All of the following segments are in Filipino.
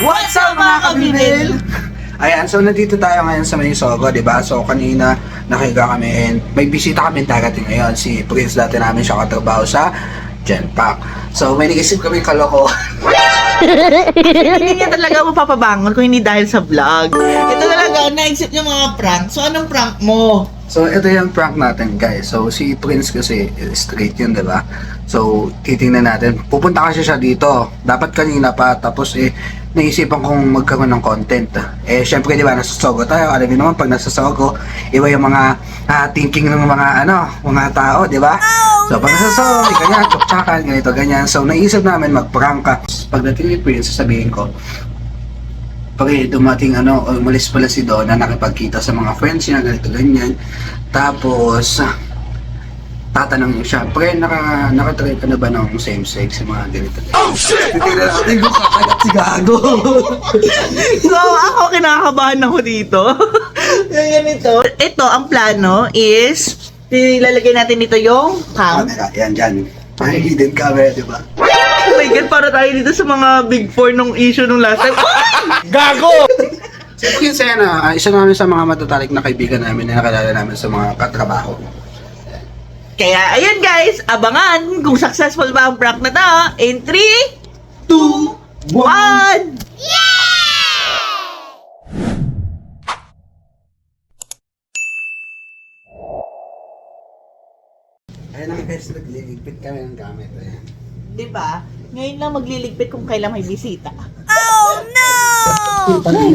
What's up mga kabibil? Ayan, so nandito tayo ngayon sa May Sogo, di ba? So kanina nakiga kami and may bisita kami darating ngayon. Si Prince, dati namin siya katrabaho sa Genpack. So may naisip kami kaloko. Hindi niya talaga mapapabangon kung hindi dahil sa vlog. Ito talaga, naisip niya mga prank. So anong prank mo? So ito yung prank natin guys. So si Prince kasi straight yun, di ba? So titingnan natin. Pupunta kasi siya dito. Dapat kanina pa, tapos naisipan kong magkaroon ng content. Syempre di ba, nasa Sogo tayo. Alam niyo naman pag nasa Sogo, iba yung mga thinking ng mga mga tao, di ba? So pag nasa Sogo, ganyan, tsakan, ganito, ganyan. So naisip namin mag-prank ka. Pagdating ni Prince, sasabihin ko, pag dumating umalis pala si Donna, nakipagkita sa mga friends niya, ganito, ganyan. Tapos, tatanungin siya, pre, nakatry ka na ba ng same sex, mga ganito? Oh shit! Titignan natin kung kakagat si Gago. So ako, kinakabahan ako dito. Ganito. Ito, ang plano is, ilalagay natin dito yung cam. Camera, yan, dyan. May hidden camera, di ba? Oh my God, para tayo dito sa mga big four nung issue nung last time. Gago! Si Prince yan, isa namin sa mga matatalik na kaibigan namin na nakilala namin sa mga katrabaho. Kaya, ayun guys, abangan kung successful ba ang prank na to. In 3, 2, 1! Ayun ang guys, nagliligpit kami ng gamit. Ayan. Diba? Ngayon lang magliligpit kung kailan may bisita. Alam mo,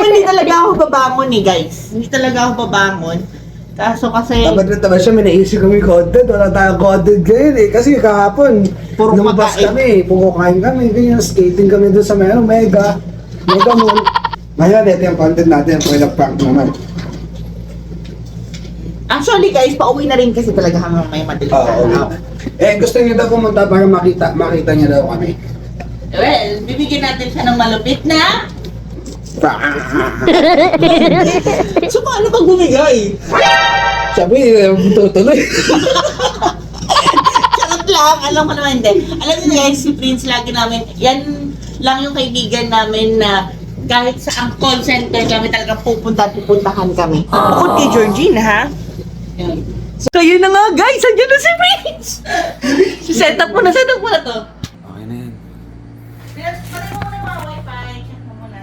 hindi talaga ako babangon guys. Hindi talaga ako babangon. Kaso kasi, Dapat na naman siya, may naisip kami content. Wala tayong content ngayon Kasi kahapon, Puro lumabas pagkain. kami, puro kain kami, ganyan, skating kami doon sa Mega Mall. Ngayon, ito yung content natin, yung prank naman. actually guys, pauwi na rin kasi talaga kami may madaling araw. Gusto niyo daw pumunta para makita niya daw kami. Well, bibigyan natin siya ng malupit na... So, paano pag bumigay? Sabi, tutuloy. Charot lang, alam ko naman din. Alam niyo guys, si Prince lagi namin, yan lang yung kaibigan namin na kahit sa ang call center kami talagang pupuntahan kami. Bukod kay Georgine, ha? Yan. So, yun na nga guys, andyan na si Prince! Set up mo na to. Okay na yan. Patay mo muna yung mga wifi, check mo muna.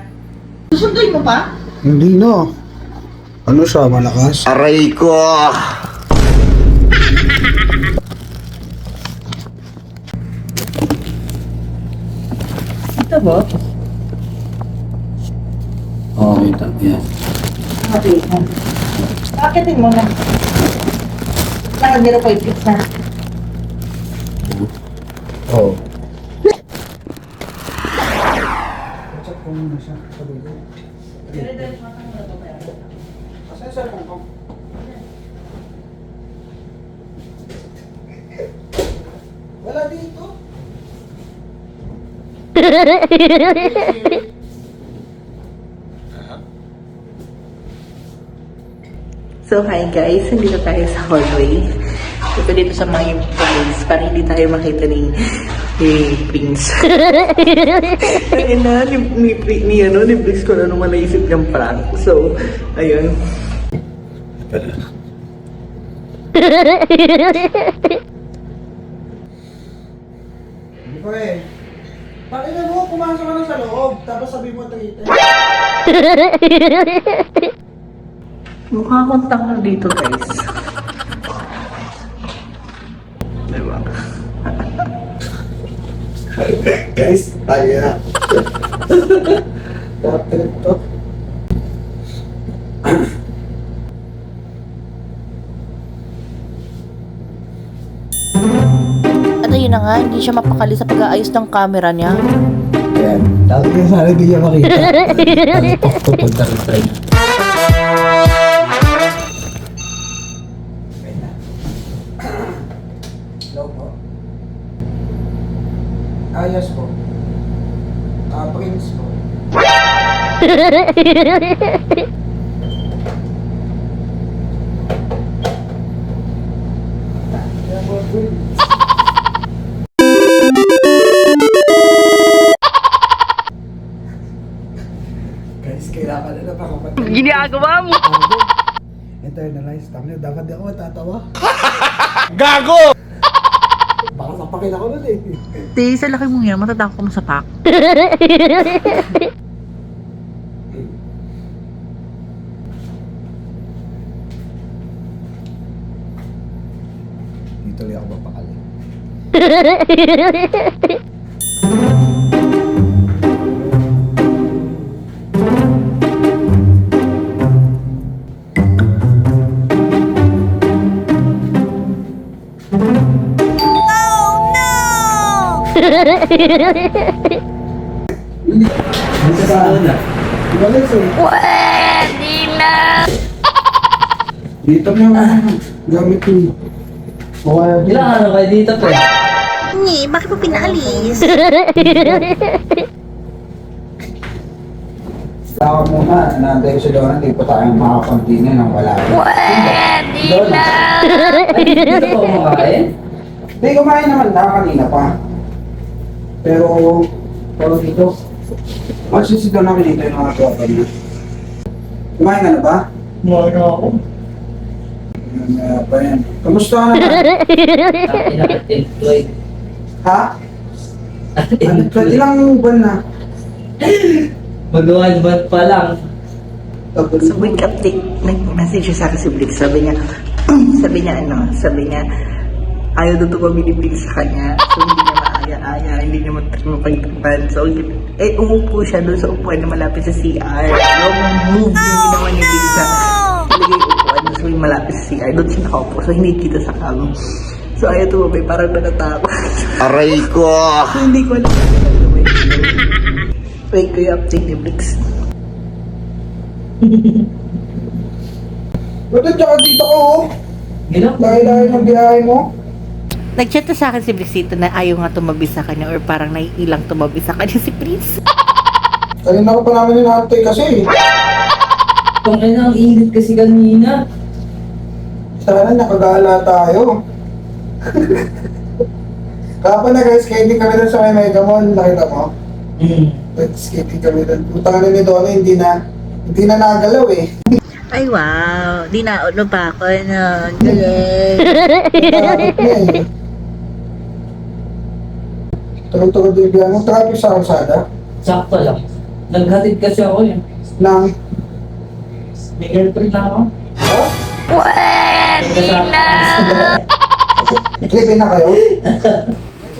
Susunduin mo pa? Hindi na. Ano siya, malakas? Aray ko! Ito ba? Oo, ito. Yan. Okay. Akitin mo na. Naka 0.6 na. Oo. Check ko muna siya. Sabi ko. Kasi sa cellphone ko. Wala dito. So, hi guys. Nandito tayo sa hallway. Ito dito sa my place para hindi tayo makita ni Prince. Ayun na, ni Prince ko na naman naisip niyang prank. So, ayun. Pre, pakita mo, pumasok ka na sa loob, tapos sabi mo traitor. Mukha akong tanga dito guys. Diba? Guys, tayo na. Traitor to. At ayun na nga, hindi siya mapakali sa pag-aayos ng camera niya. Ayan, dati ka sana hindi niya makita. Talipok to pagdakita niya. Hello po. Yes po. Prince po. ginagawa mo? Internalize. Tama dapat di ako matatawa. Gago! Baka sapakin ako nun eh. Di, sa laki mo yan, matatakot ka masapak. Dito ulit ako mapakali. Dito sa una. Ibalik eh. Pwede na! Dito na gamit ko. Okay. Ilang ano kayo dito, pre? Ni, bakit mo pinaalis? Tawag muna, nandun sa doon, hindi pa tayo makakontinue nang wala. Pwede na! Ay, dito po kumakain? Hindi, kumain naman na kanina pa. Pero, pero dito, masisito namin dito yung mga tropa niya. Kumain ka na ba? Kumain na ako. Pa yan. Kamusta ka naman? Pinaka-employed. Ha? Ilang buwan na? Mag-1 month pa lang. Sa week update, nag-message siya sa akin si Blix. Sabi niya, sabi niya, ayaw doon tumabilibig sa kanya. So, hindi niya maaya-aya, hindi niya mapagtapan. So, umupo siya doon sa upuan na malapit sa CR. Yung move yung ginawa niya din sa talagay upuan doon sa may malapit sa CR. Doon siya nakaupo. So, hindi kita sa cam. So, ayaw tumabay, parang natatakot. Aray ko! So, hindi ko alam kung ano gagawin. Wait ko yung update ni Blix. Ba't tsaka dito ko? Ilang? Lahi-lahi ng biyahe mo? Nag-chat na sa akin si Brixito na ayaw nga tumabi sa kanya or parang naiilang tumabi sa kanya si Prince. Kanina ko pa namin inaantay kasi. Kung ano ang init kasi kanina. Sana nakagala tayo. Kaya pa nag-skating kami doon sa may Mega Mall, nakita mo? Nag-skating kami doon. Punta kami ni Donna, hindi na nagalaw eh. Ay, wow. Di naon pa ako nun. Galing. Takot niya eh. Tuloy-tuloy din biyan mo. Traffic sa kalsada. Sakto lang. Naghatid kasi ako eh. Nang, May girlfriend na ako. Pwede na! Iklipin na kayo?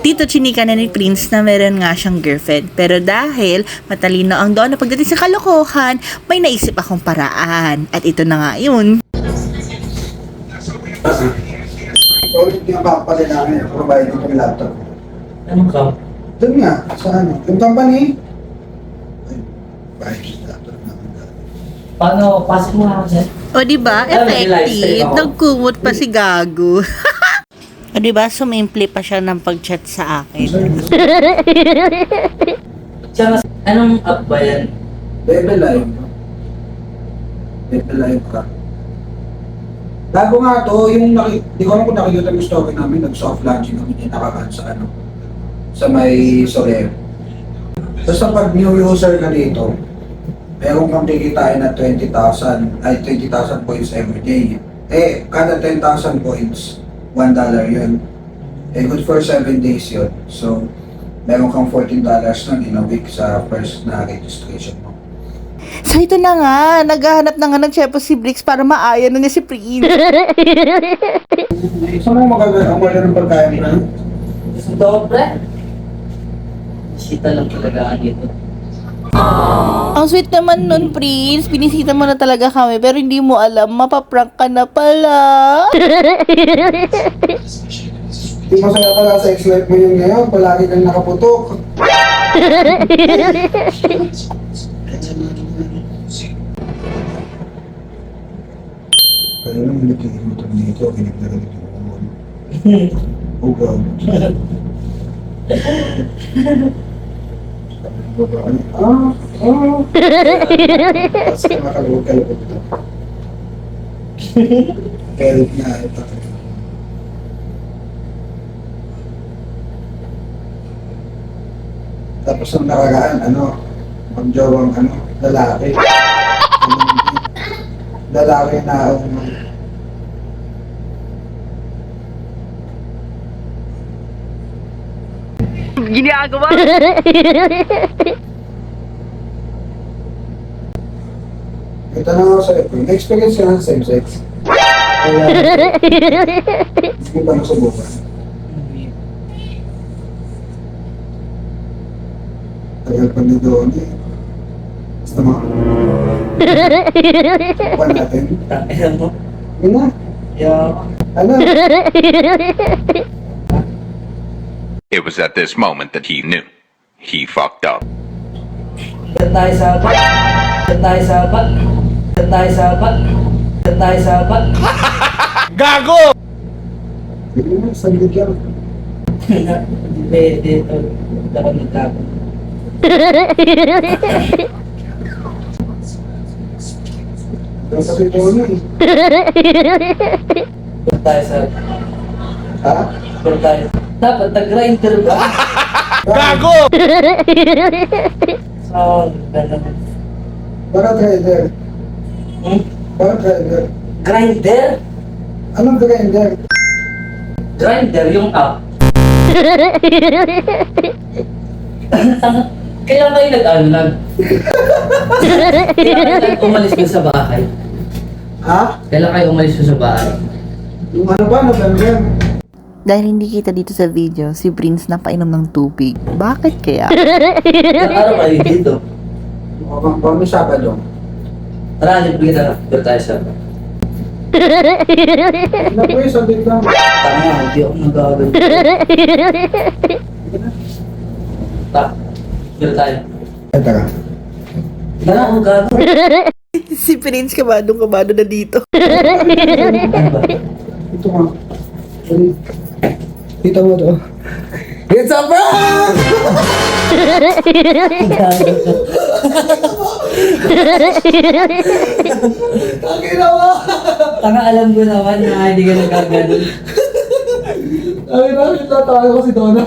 Dito chinika na ni Prince na meron nga siyang girlfriend. Pero dahil matalino ang Donna pagdating sa kalokohan, may naisip akong paraan. At ito na nga yun. So, hindi nga papalin namin. Provide ko yung laptop. Anong ka? Doon nga, sa ano? Yung company. Ay, provide yung laptop namin. Paano? Pasok mo ako dyan. O diba? Ay, may live stream Effective. ako. Nagkumot pa si Gago. O diba? Sumimple pa siya ng pag-chat sa akin. Tsaka, anong app ba yan? Bebe Live. Bebe Live ka. Bago nga to, yung di ko alam kung nakikita yung story namin, nag-soft launching kami din nakakaan sa ano, sa may Soler. Basta pag new user ka dito, meron kang kikitain na 20,000 points every day. Eh, kada 10,000 points, $1 yun. Eh, good for 7 days yun. So, meron kang $14 nun in a week sa first na registration mo. So ito na nga, naghahanap na nga ng Chepo si Brix para maaya na niya si Prince. Saan mo magagawin ang wala ng pagkain na? Gusto ko, pre? Sita lang talaga dito. Ang sweet naman nun, Prince. Pinisita mo na talaga kami pero hindi mo alam, mapaprank ka na pala. Di masaya pala sa ex-life mo yun ngayon, palagi kang nakaputok. Kaya lang nagiging mo dito, ginagdagan yung umon. Oh God. Tapos makakalugod-kalugod ito. Kelp na ito. Tapos ang nakaraan, magjowang lalaki. lalaki na Ginagawa. ito na nga sa ito. Experience ka ng same-sex. Kaya, hindi pa nasubukan. Tagal pa ni doon eh. Basta mo. Pa natin. Ayan mo. Yun na. Yeah. Ano? It was at this moment that he knew. He fucked up. Yan tayo sa apat. Yan tayo sa apat. Yan tayo sa apat. Yan tayo sa apat. Gago! Hindi na, saglit lang. Pwede ito. Dapat nagkapo. Tapos kasi doon eh. Yan tayo sa Ha? yan tayo. Dapat nag-grinder ba? Gago! So, ganun. Bakit grinder? Hmm? Bakit grinder? Grinder? Anong grinder? Grinder yung app. Kaya kayo nag-ano Kaya kayo umalis ko sa bahay. Ha? Kailan kayo umalis ko sa bahay? Yung ano ba, November? Dahil hindi kita dito sa video, si Prince napainom ng tubig. Bakit kaya? Ilang araw kayo dito? Paano Sabado? Tara, libre na. Doon tayo sa... Ano po yung saglit lang? Tama, hindi ako nag-aagal. Ta, doon tayo. Ay, tara. Tara, ako gago. Si Prince kabado na dito. Ano ba? Ito nga. Kita mo to. It's a prank! Ang ginawa! Tanga, alam ko naman na hindi ka nag-aagal. Ay, nakita tayo ko si Donna.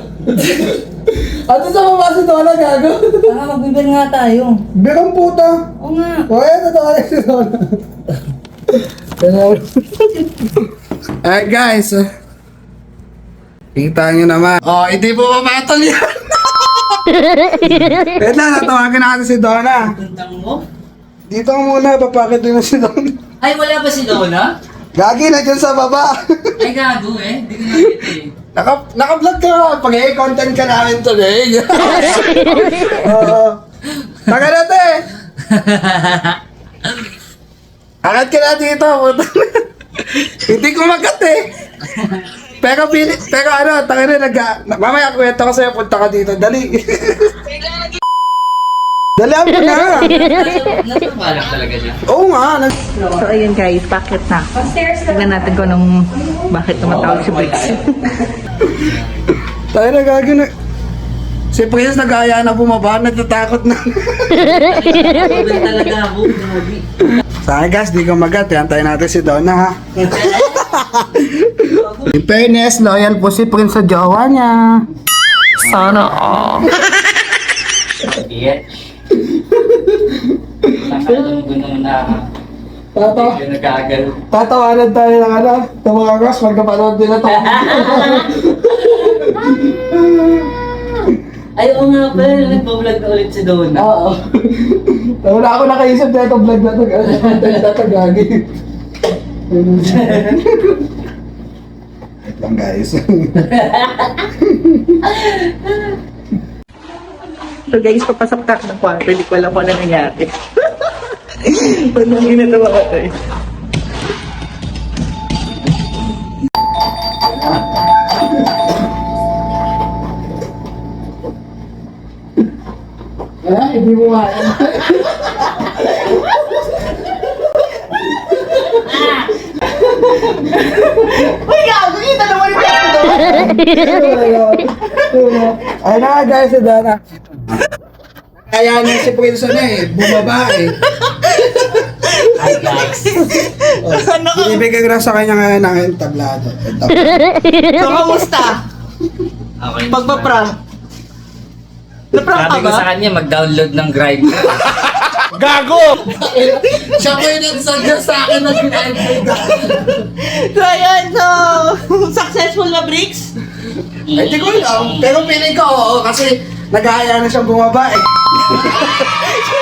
Ano sa baba si Donna, gago? Tanga, magbibir nga tayo. Birang puta! Oo nga. O, eto tayo si Donna. Ay, guys. Kita nyo naman. Oh, hindi po mapatol yan. Wait lang, natawagan natin si Donna. Tuntang mo? Dito ka muna, papakit din na si Donna. Ay, wala ba si Donna? Gagi na dyan sa baba. Ay, gago eh. Hindi ko nakita eh. Naka-vlog ka, pag-i-content ka namin today. Oo. Taka na te. Angat ka na dito. Hindi ko magat eh. Pero ano, taka na mamaya kwento ko sa'yo, punta ka dito. Dali. Dali mo na. Nasa balang talaga siya. Oo nga. So ayun guys, bakit na? Tignan natin kung anong bakit tumatawag si Prince. Tayo na gagi na. Si Prince nag-aaya na bumaba, natatakot na. Sabi talaga ako. Grabe. Sa akin guys, di ko magat. Antayin natin si Donna ha. In fairness, loyal po si Prince sa jowa niya. Sana all. Bitch. Alam ko naman na Tatawa. hindi ka nag-aagal. Tatawanan tayo ng ano, ng mga girls, magkapanood din na to. Ay, oo nga pala. Nagpa-vlog na ulit si Donna. Oo. Wala ako nakaisip na itong vlog na to. Content na to, gagi. Wait lang guys. So guys, papasok ka ng kwarto, hindi ko alam kung ano nangyari. Ba't nang ginatawa ko to eh? Hindi mo nga. Uy, gago! Kita naman yung pwesto doon! Ay na nga guys, si Donna. Kaya na si Prince na eh, bumaba eh. Hi guys. Ano ka? Ibigay ko na sa kanya ngayon ng entablado. So, kamusta? Okay. Pagpa-prank? Na-prank ka Sabi ko ba? sa kanya, mag-download ng Grindr. Gago! Siya po yung nagsadya sa akin na ginagawa. So, ayun. So, successful na Bricks? Ay, di ko alam. Pero piling ko, oo, kasi nag-aaya na siyang bumaba eh.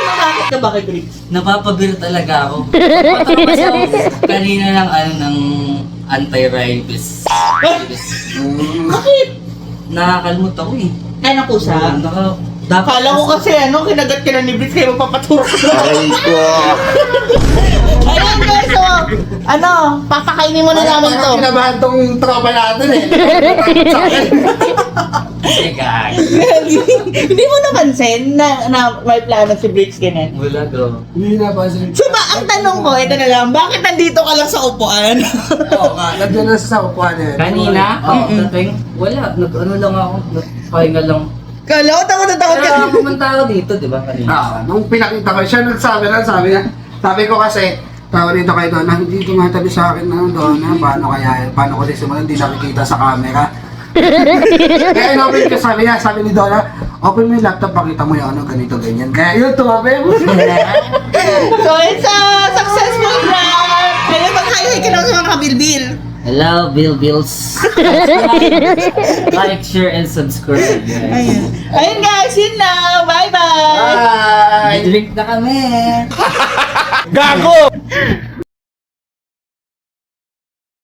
Nakakit ka ba kay Bricks? Napapabir talaga ako. Napatawa kasi ako kanina ng ng anti-rabies. Bakit? Nakakalimut ako eh. Ay, nakusa. Dapat Kala ko kasi kinagat ka na ni Bricks kaya magpapaturo ka. Ay ko. Ayun guys, so, papakainin mo na namin to. Kinabahan tong tropa natin eh. Sa akin. Teka. Hindi mo napansin na may plano si Bricks ganyan. Wala ko. Hindi na pa siya. So ang tanong ko, ito na lang, bakit nandito ka lang sa upuan? Oo nga, nandiyan na sa upuan eh. Kanina, dating, wala. Nag-ano lang ako. Nagpahinga lang. Kala ko, takot na takot ka. Kaya pumunta ako dito, di ba kanina? Nung pinakita ko, siya nagsabi lang, sabi ko kasi, tawag dito kay Donna, hindi tumatabi sa akin na Donna, paano ko sisimulan, hindi nakikita sa camera. Kaya in-open ko, sabi ni Donna, open mo yung laptop, pakita mo yung ganito, ganyan. Kaya yun, tumabi mo. So it's a successful prank. Ayun, mag-hi-hi ka lang sa mga kabilbil. Hello, Bills. Like, share, and subscribe, guys. Ayun guys, yun na. Bye-bye. Bye! Drink na kami. Gago!